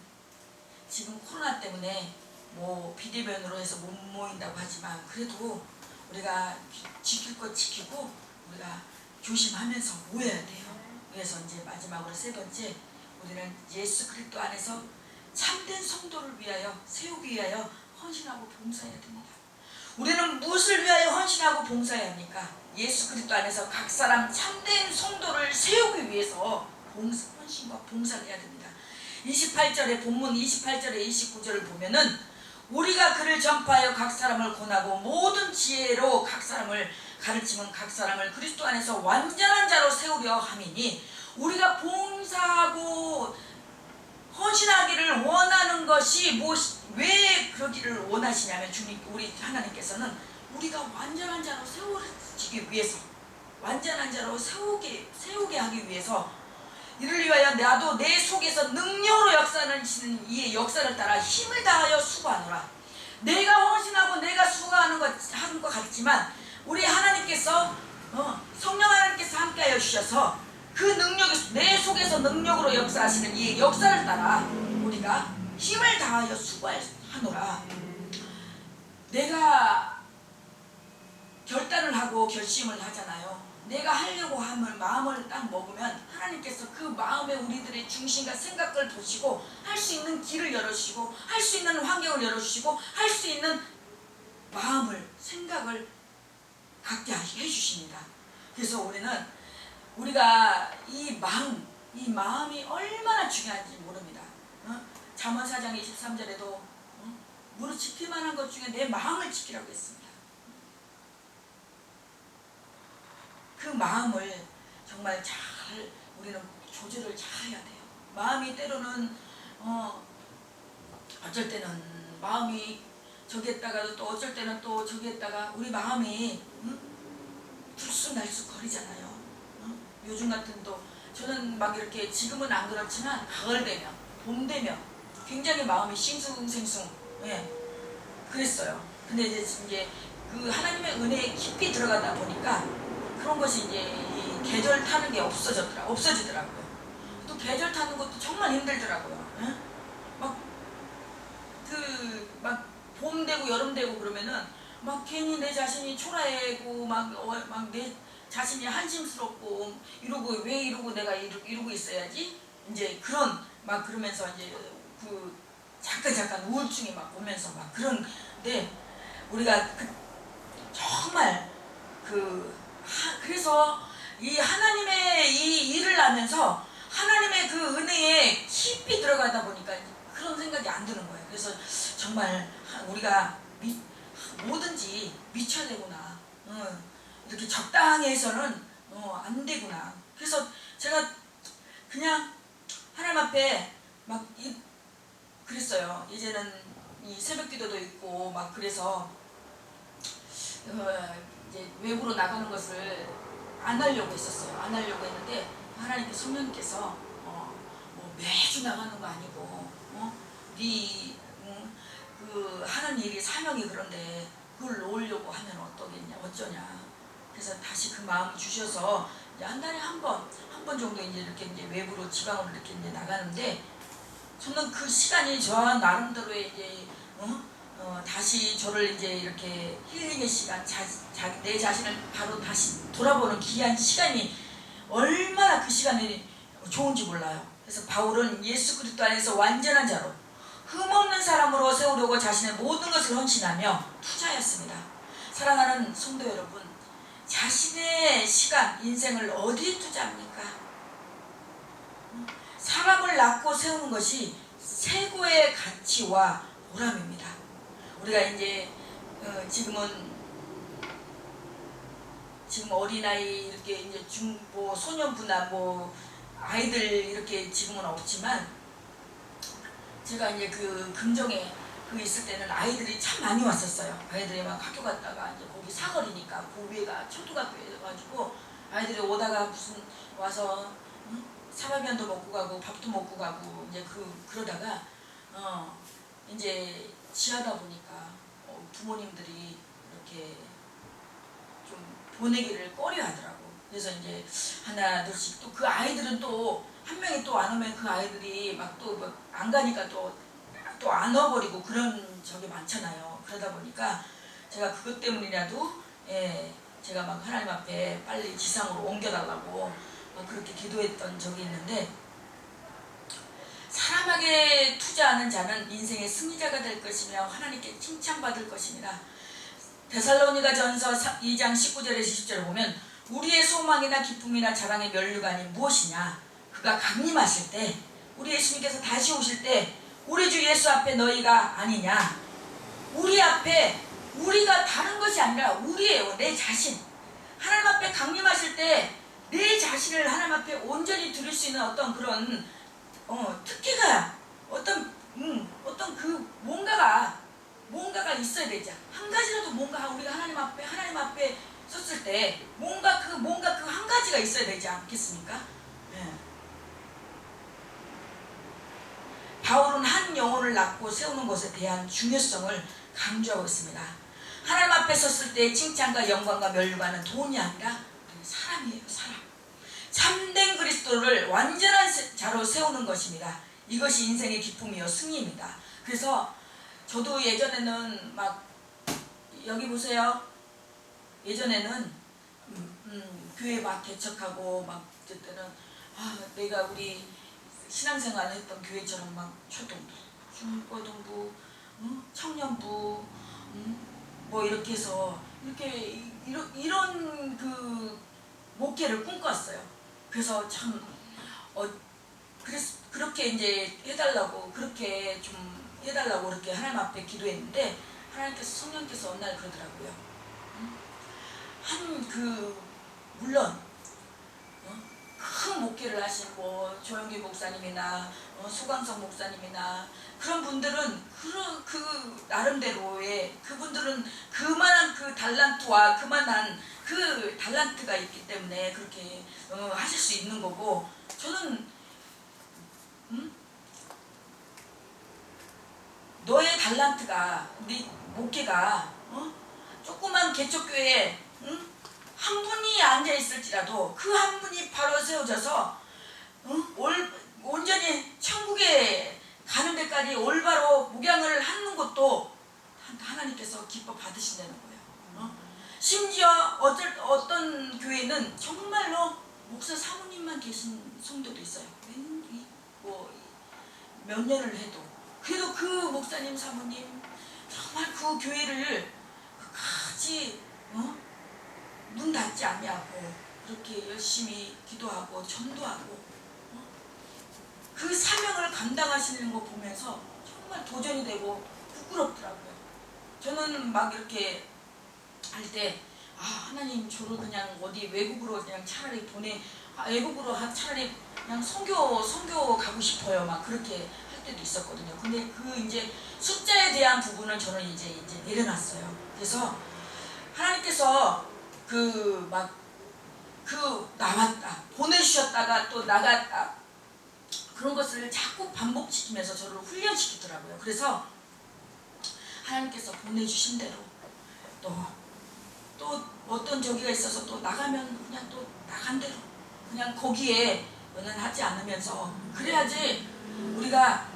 지금 코로나 때문에 뭐 비대면으로 해서 못 모인다고 하지만 그래도 우리가 지킬 것 지키고 우리가 조심하면서 모여야 돼요. 그래서 이제 마지막으로 세 번째, 우리는 예수 그리스도 안에서 참된 성도를 위하여 세우기 위하여 헌신하고 봉사해야 됩니다. 우리는 무엇을 위하여 헌신하고 봉사해야 합니까? 예수 그리스도 안에서 각 사람 참된 성도를 세우기 위해서 헌신과 봉사를 해야 됩니다. 28절에 본문 28절에 29절을 보면은 우리가 그를 전파하여 각 사람을 권하고 모든 지혜로 각 사람을 가르치면 각 사람을 그리스도 안에서 완전한 자로 세우려 함이니, 우리가 봉사하고 헌신하기를 원하는 것이 왜 그러기를 원하시냐면, 주님 우리 하나님께서는 우리가 완전한 자로 세워지기 위해서, 완전한 자로 세우게 하기 위해서, 이를 위하여 나도 내 속에서 능력으로 역사하시는 이 역사를 따라 힘을 다하여 수고하노라. 내가 헌신하고 내가 수고하는 것 같지만 우리 하나님께서 성령 하나님께서 함께하여 주셔서 그 능력이 내 속에서 능력으로 역사하시는 이 역사를 따라 우리가 힘을 다하여 수고하노라. 내가 결단을 하고 결심을 하잖아요. 내가 하려고 하면 마음을 딱 먹으면 하나님께서 그 마음에 우리들의 중심과 생각을 보시고 할 수 있는 길을 열어주시고 할 수 있는 환경을 열어주시고 할 수 있는 마음을, 생각을 갖게 해주십니다. 그래서 우리가 이 마음이 얼마나 중요한지 모릅니다. 잠언 4장 23절에도 무릇 지킬 만한 것 중에 내 마음을 지키라고 했습니다. 그 마음을 정말 우리는 조절을 잘 해야 돼요. 마음이 때로는 어쩔 때는 마음이 저기 했다가도 또 어쩔 때는 또 저기 했다가 우리 마음이 들쑥날쑥 거리잖아요. 요즘 같은 또 저는 막 이렇게 지금은 안 그렇지만 가을 되면 봄 되면 굉장히 마음이 싱숭생숭 그랬어요. 근데 이제 그 하나님의 은혜에 깊이 들어가다 보니까 그런 것이 이제 이 계절 타는 게 없어지더라고요. 또 계절 타는 것도 정말 힘들더라고요. 막 봄 되고 여름 되고 그러면은 막 괜히 내 자신이 초라해고 막 내 자신이 한심스럽고 이러고 왜 이러고 내가 이러고 있어야지, 이제 그러면서 이제 그 잠깐 우울증이 막 오면서 막 그런데 우리가 정말 그래서 이 하나님의 이 일을 하면서 하나님의 그 은혜에 깊이 들어가다 보니까 그런 생각이 안 드는 거예요. 그래서 정말 우리가 뭐든지 미쳐야 되구나. 이렇게 적당히 해서는 안 되구나. 그래서 제가 그냥 하나님 앞에 막 그랬어요. 이제는 이 새벽기도도 있고 막 그래서 이제 외부로 나가는 것을 안 하려고 했었어요. 안 하려고 했는데 하나님께 성령님께서 뭐 매주 나가는 거 아니고 그 하는 일이 사명이 그런데 그걸 놓으려고 하면 어쩌냐. 그래서 다시 그 마음을 주셔서 이제 한 달에 한 번 정도 이제 이렇게 이제 외부로 지방으로 이렇게 이제 나가는데, 저는 그 시간이 저 나름대로의 이제 다시 저를 이제 이렇게 힐링의 시간, 내 자신을 바로 다시 돌아보는 귀한 시간이 얼마나 그 시간이 좋은지 몰라요. 그래서 바울은 예수 그리스도 안에서 완전한 자로 흠없는 사람으로 세우려고 자신의 모든 것을 헌신하며 투자했습니다. 사랑하는 성도 여러분, 자신의 시간, 인생을 어디에 투자합니까? 사람을 낳고 세우는 것이 최고의 가치와 보람입니다. 우리가 이제 지금 어린아이 이렇게 이제 소년부나 뭐 아이들 이렇게 지금은 없지만 제가 이제 그 금정에 그 있을 때는 아이들이 참 많이 왔었어요. 아이들이 막 학교 갔다가 이제 거기 사거리니까 그 위에가 초등학교여가지고 아이들이 오다가 무슨 와서 사발면도 먹고 가고 밥도 먹고 가고 이제 그러다가 이제 지하다 보니까 부모님들이 이렇게 좀 보내기를 꺼려하더라고. 그래서 이제 하나 둘씩 또 그 아이들은 또 한 명이 또 안 오면 그 아이들이 막 또 안 가니까 또 안 와버리고 그런 적이 많잖아요. 그러다 보니까 제가 그것 때문이라도 제가 막 하나님 앞에 빨리 지상으로 옮겨달라고 그렇게 기도했던 적이 있는데, 사람에게 투자하는 자는 인생의 승리자가 될 것이며 하나님께 칭찬받을 것입니다. 데살로니가 전서 2장 19절에서 20절을 보면 우리의 소망이나 기쁨이나 자랑의 면류관이 무엇이냐, 그가 강림하실 때 우리 예수님께서 다시 오실 때 우리 주 예수 앞에 너희가 아니냐. 우리 앞에 우리가 다른 것이 아니라 우리예요. 내 자신. 하나님 앞에 강림하실 때 내 자신을 하나님 앞에 온전히 드릴 수 있는 어떤 그런 특기가 어떤 그 뭔가가 있어야 되죠. 한 가지라도 뭔가 우리가 하나님 앞에 섰을 때 뭔가 그 한 가지가 있어야 되지 않겠습니까? 네. 바울은 한 영혼을 낳고 세우는 것에 대한 중요성을 강조하고 있습니다. 하나님 앞에 섰을 때 칭찬과 영광과 면류관은 돈이 아니라 사람이에요. 사람. 참된 그리스도를 완전한 자로 세우는 것입니다. 이것이 인생의 기쁨이요 승리입니다. 그래서 저도 예전에는 막 여기 보세요. 예전에는 교회 막 개척하고 막 그때는 내가 우리 신앙생활을 했던 교회처럼 막 초등부, 중고등부, 청년부 뭐 이렇게 해서 이런 그 목회를 꿈꿨어요. 그래서 참 그렇게 이제 해달라고 그렇게 하나님 앞에 기도했는데 하나님께서 성령께서 어느 날 그러더라고요. 물론 큰 목회를 하신 조영기 목사님이나 소강성 목사님이나 그런 분들은 그 나름대로의 그분들은 그만한 그 달란트와 그만한 그 달란트가 있기 때문에 그렇게 하실 수 있는 거고, 저는 너의 달란트가 네 목회가 조그만 개척교회에 한 분이 앉아 있을지라도 그 한 분이 바로 세워져서 온전히 천국에 가는 데까지 올바로 목양을 하는 것도 하나님께서 기뻐 받으신다는 거예요. 심지어 어떤 교회는 정말로 목사 사모님만 계신 성도도 있어요. 몇 년을 해도 그래도 그 목사님 사모님 정말 그 교회를 끝까지 문 닫지 아니하고 그렇게 열심히 기도하고 전도하고 그 사명을 감당하시는 거 보면서 정말 도전이 되고 부끄럽더라고요. 저는 막 이렇게 할 때 하나님 저를 그냥 어디 외국으로 그냥 차라리 외국으로 차라리 그냥 선교 가고 싶어요. 막 그렇게 할 때도 있었거든요. 근데 그 이제 숫자에 대한 부분을 저는 이제 내려놨어요. 그래서 하나님께서 나왔다 보내주셨다가 또 나갔다 그런 것을 자꾸 반복시키면서 저를 훈련시키더라고요. 그래서 하나님께서 보내주신 대로 또 어떤 저기가 있어서 또 나가면 그냥 또 나간 대로 그냥 거기에 연연하지 않으면서 그래야지 우리가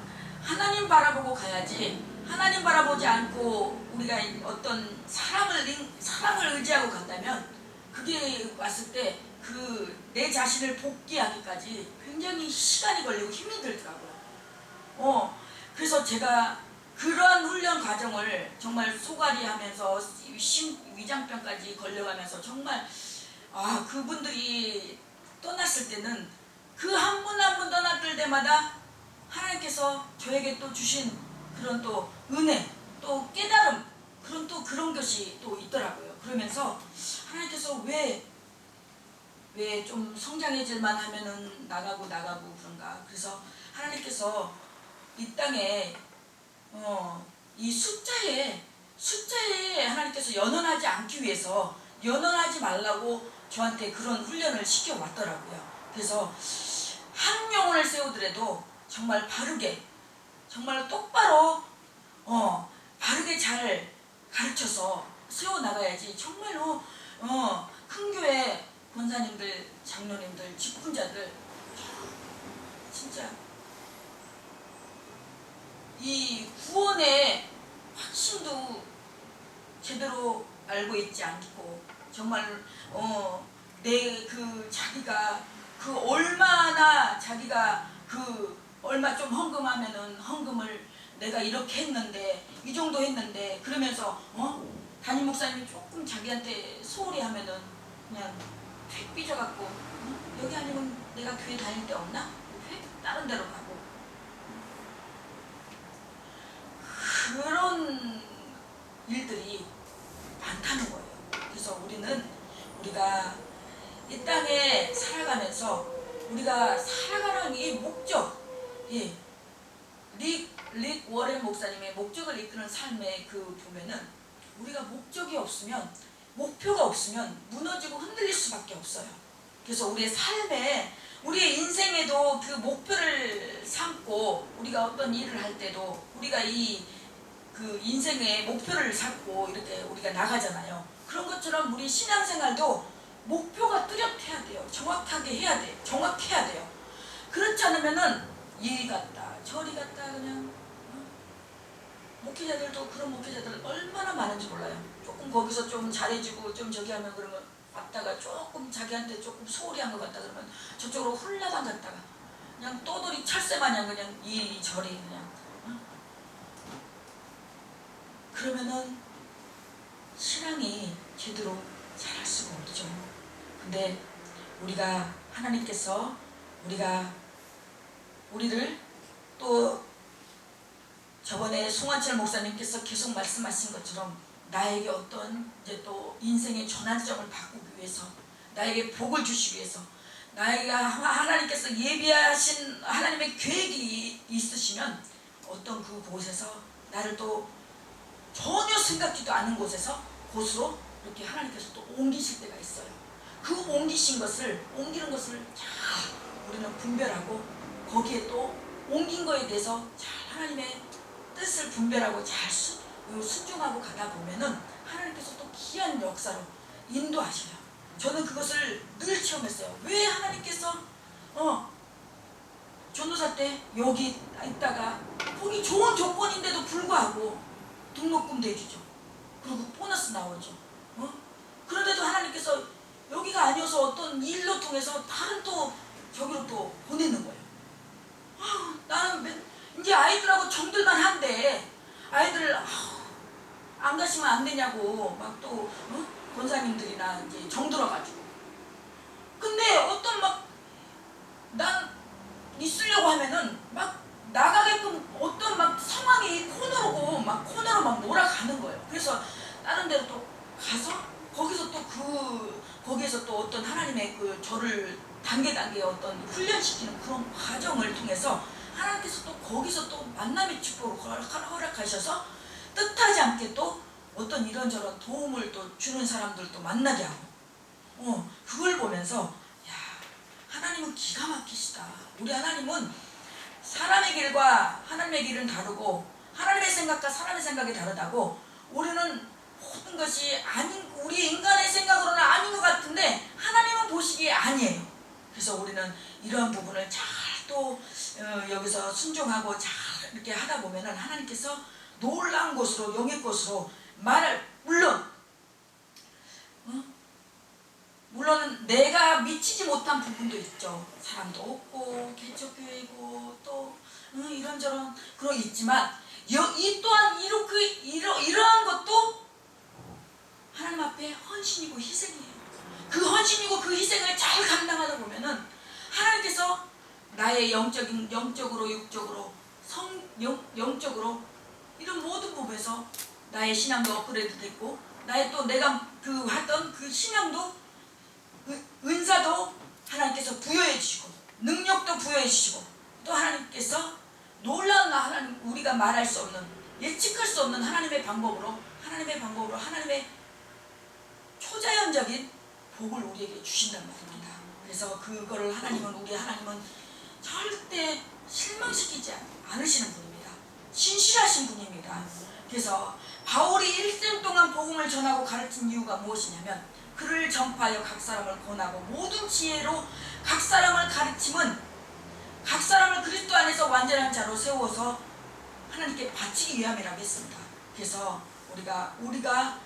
하나님 바라보고 가야지. 하나님 바라보지 않고 우리가 어떤 사람을 의지하고 간다면 그게 왔을 때 내 자신을 복귀하기까지 굉장히 시간이 걸리고 힘이 들더라고요. 그래서 제가 그러한 훈련 과정을 정말 소갈이 하면서 위장병까지 걸려가면서 정말 그분들이 떠났을 때는 그 한 분 한 분 떠났을 때마다 하나님께서 저에게 또 주신 그런 또 은혜 또 깨달음 그런 것이 또 있더라고요. 그러면서 하나님께서 왜 왜 좀 성장해질만 하면은 나가고 그런가. 그래서 하나님께서 이 땅에 이 숫자에 하나님께서 연연하지 않기 위해서 연연하지 말라고 저한테 그런 훈련을 시켜왔더라고요. 그래서 한 영혼을 세우더라도 정말 바르게, 정말 똑바로 바르게 잘 가르쳐서 세워나가야지. 정말로 큰 교회 권사님들, 장로님들, 직분자들 진짜 이 구원의 확신도 제대로 알고 있지 않고, 정말 내 그 자기가 그 얼마나 자기가 그 얼마 좀 헌금하면은 헌금을 내가 이렇게 했는데 이 정도 했는데, 그러면서 담임 목사님이 조금 자기한테 소홀히 하면은 그냥 휙 삐져갖고 여기 아니면 내가 교회 다닐 데 없나? 휙 다른 데로 가고, 그런 일들이 많다는 거예요. 그래서 우리가 이 땅에 살아가면서 우리가 살아가는 이 목적, 릭 워렌 목사님의 목적을 이끄는 삶의 그 보면은, 우리가 목적이 없으면, 목표가 없으면 무너지고 흔들릴 수밖에 없어요. 그래서 우리의 삶에, 우리의 인생에도 그 목표를 삼고, 우리가 어떤 일을 할 때도 우리가 그 인생의 목표를 잡고 이렇게 우리가 나가잖아요. 그런 것처럼 우리 신앙생활도 목표가 뚜렷해야 돼요. 정확하게 해야 돼. 정확해야 돼요. 그렇지 않으면은 이리 갔다 저리 갔다 그냥 목회자들도 그런 목회자들 얼마나 많은지 몰라요. 조금 거기서 좀 잘해주고 좀 저기 하면 그러면 왔다가 조금 자기한테 조금 소홀히 한 것 같다 그러면 저쪽으로 훌라당 갔다가 그냥 떠돌이 찰새 마냥 그냥 이리저리 그냥 그러면은 신앙이 제대로 잘할 수가 없죠. 근데 우리가 하나님께서 우리를 또 저번에 송환철 목사님께서 계속 말씀하신 것처럼 나에게 어떤 이제 또 인생의 전환점을 바꾸기 위해서, 나에게 복을 주시기 위해서, 나에게 하나님께서 예비하신 하나님의 계획이 있으시면 어떤 그곳에서 나를 또 전혀 생각지도 않은 곳으로 이렇게 하나님께서 또 옮기실 때가 있어요. 그 옮기는 것을 잘 우리는 분별하고, 거기에 또 옮긴 거에 대해서 잘 하나님의 뜻을 분별하고 잘 순종하고 가다 보면은 하나님께서 또 귀한 역사로 인도하셔요. 저는 그것을 늘 체험했어요. 왜 하나님께서 전도사 때 여기 있다가 거기 좋은 조건인데도 불구하고 등록금 내주죠. 그리고 보너스 나오죠. 그런데도 하나님께서 여기가 아니어서 어떤 일로 통해서 다른 또 저기로 또 보내는 거예요. 나는 이제 아이들하고 정들만 한데 아이들을 안 가시면 안 되냐고 막 또 권사님들이나 이제 정들어가지고, 근데 어떤 난 있으려고 하면은 막 나가게끔 어떤 상황이 코너로 막 몰아가는 거예요. 그래서 다른 데로 또 가서 거기에서 또 어떤 하나님의 저를 단계 어떤 훈련시키는 그런 과정을 통해서 하나님께서 또 거기서 또 만남의 축복을 허락하셔서 뜻하지 않게 또 어떤 이런저런 도움을 또 주는 사람들도 만나게 하고, 그걸 보면서 하나님은 기가 막히시다. 우리 하나님은 사람의 길과 하나님의 길은 다르고, 하나님의 생각과 사람의 생각이 다르다고. 우리는 모든 것이 우리 인간의 생각으로는 아닌 것 같은데 하나님은 보시기에 아니에요. 그래서 우리는 이러한 부분을 잘 또 여기서 순종하고 잘 이렇게 하다 보면은 하나님께서 놀라운 곳으로, 영의 곳으로 물론 내가 미치지 못한 부분도 있죠. 사람도 없고 개척교회고 또 이런저런 그런 있지만, 이 또한 이러한 것도 하나님 앞에 헌신이고 희생이에요. 그 헌신이고 그 희생을 잘 감당하다 보면은 하나님께서 나의 영적으로 육적으로 영적으로 이런 모든 부분에서 나의 신앙도 업그레이드 됐고, 내가 하던 그 신앙도 은사도 하나님께서 부여해 주시고 능력도 부여해 주시고 또 하나님께서 놀라운 하나님 우리가 말할 수 없는 예측할 수 없는 하나님의 방법으로 하나님의 초자연적인 복을 우리에게 주신단 말입니다. 그래서 그거를 우리 하나님은 절대 실망시키지 않으시는 분입니다. 신실하신 분입니다. 그래서 바울이 일생 동안 복음을 전하고 가르친 이유가 무엇이냐면 그를 전파하여 각 사람을 권하고 모든 지혜로 각 사람을 가르침은 각 사람을 그리스도 안에서 완전한 자로 세워서 하나님께 바치기 위함이라고 했습니다. 그래서 우리가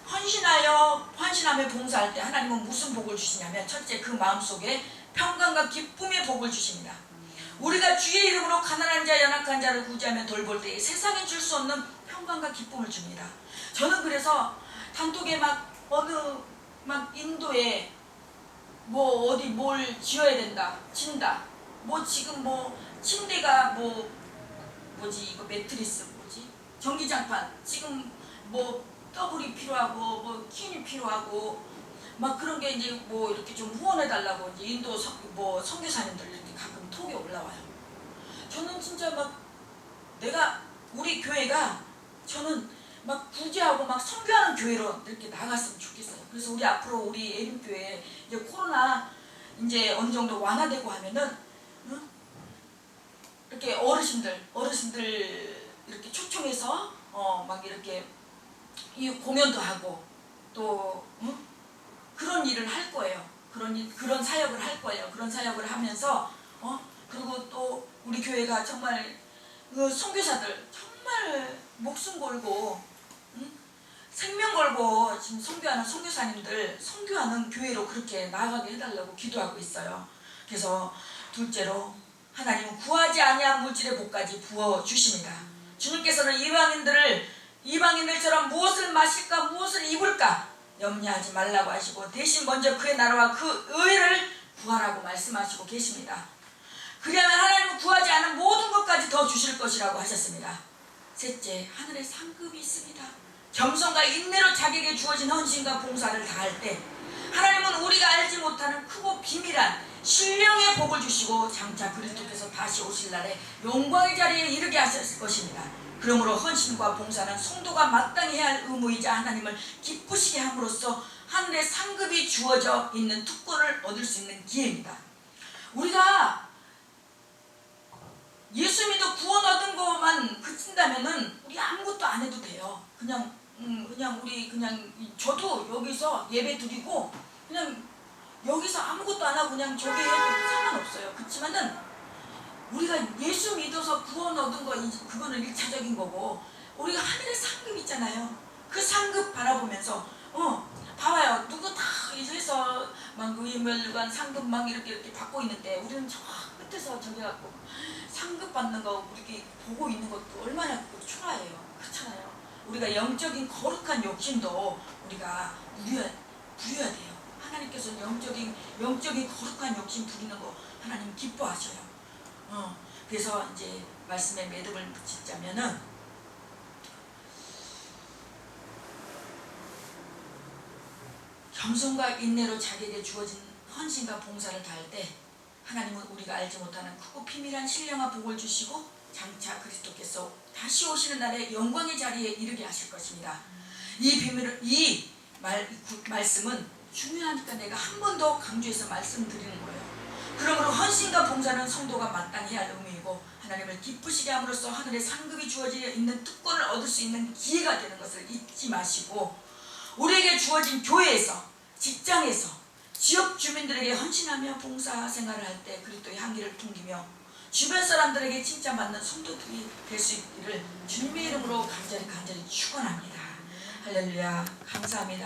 헌신하며 봉사할 때 하나님은 무슨 복을 주시냐면 첫째 그 마음속에 평강과 기쁨의 복을 주십니다. 우리가 주의 이름으로 가난한 자 연약한 자를 구제하며 돌볼 때 세상에 줄 수 없는 평강과 기쁨을 줍니다. 저는 그래서 단톡에 인도에 어디 뭘 지어야 된다 진다 지금 침대가 이거 매트리스 전기장판 지금 더블이 필요하고 퀸이 필요하고 그런 게 이제 이렇게 좀 후원해 달라고 이제 인도 선교사님들 이렇게 가끔 톡에 올라와요. 저는 진짜 우리 교회가 저는 구제하고 선교하는 교회로 이렇게 나갔으면 좋겠어요. 그래서 우리 앞으로 우리 예림교회 이제 코로나 이제 어느 정도 완화되고 하면은 이렇게 어르신들 이렇게 초청해서 이렇게 이 공연도 하고 또 그런 일을 할 거예요. 그런 사역을 할 거예요. 그런 사역을 하면서 그리고 또 우리 교회가 정말 선교사들 정말 목숨 걸고 생명 걸고 지금 선교하는 선교사님들 선교하는 교회로 그렇게 나아가게 해달라고 기도하고 있어요. 그래서 둘째로 하나님은 구하지 아니한 물질의 복까지 부어주십니다. 주님께서는 이방인들처럼 무엇을 마실까 무엇을 입을까 염려하지 말라고 하시고 대신 먼저 그의 나라와 그 의를 구하라고 말씀하시고 계십니다. 그리하면 하나님은 구하지 않은 모든 것까지 더 주실 것이라고 하셨습니다. 셋째, 하늘에 상급이 있습니다. 겸손과 인내로 자기에게 주어진 헌신과 봉사를 다할 때 하나님은 우리가 알지 못하는 크고 비밀한 신령의 복을 주시고 장차 그리스도께서 다시 오실 날에 영광의 자리에 이르게 하실 것입니다. 그러므로 헌신과 봉사는 성도가 마땅히 해야 할 의무이자 하나님을 기쁘시게 함으로써 하늘의 상급이 주어져 있는 특권을 얻을 수 있는 기회입니다. 우리가 예수 믿어 구원 얻은 것만 그친다면은 우리 아무것도 안 해도 돼요. 그냥 저도 여기서 예배 드리고 그냥 여기서 아무것도 안 하고 그냥 저기 해도 상관없어요. 그렇지만은 우리가 예수 믿어서 구원 얻은 거 그거는 1차적인 거고 우리가 하늘의 상급 있잖아요. 그 상급 바라보면서 봐봐요. 누구 다 해서 의멸관 상급 이렇게 받고 있는데 우리는 저 끝에서 저기 갖고 상급 받는 거 이렇게 보고 있는 것도 얼마나 초라해요. 그렇잖아요. 우리가 영적인 거룩한 욕심도 우리가 부려야 돼요. 하나님께서는 영적인 거룩한 욕심 부리는 거 하나님 기뻐하셔요. 그래서 이제 말씀에 매듭을 붙이자면은 겸손과 인내로 자기에게 주어진 헌신과 봉사를 다할 때 하나님은 우리가 알지 못하는 크고 비밀한 신령한 복을 주시고 장차 그리스도께서 다시 오시는 날에 영광의 자리에 이르게 하실 것입니다. 이 말씀은 중요하니까 내가 한 번 더 강조해서 말씀드리는 거예요. 그러므로 헌신과 봉사는 성도가 마땅히 할 의무이고 하나님을 기쁘시게 함으로써 하늘의 상급이 주어져 있는 특권을 얻을 수 있는 기회가 되는 것을 잊지 마시고 우리에게 주어진 교회에서 직장에서 지역 주민들에게 헌신하며 봉사 생활을 할 때 그리스도의 향기를 풍기며 주변 사람들에게 칭찬받는 성도들이 될 수 있기를 주님의 이름으로 간절히 축원합니다. 할렐루야. 감사합니다.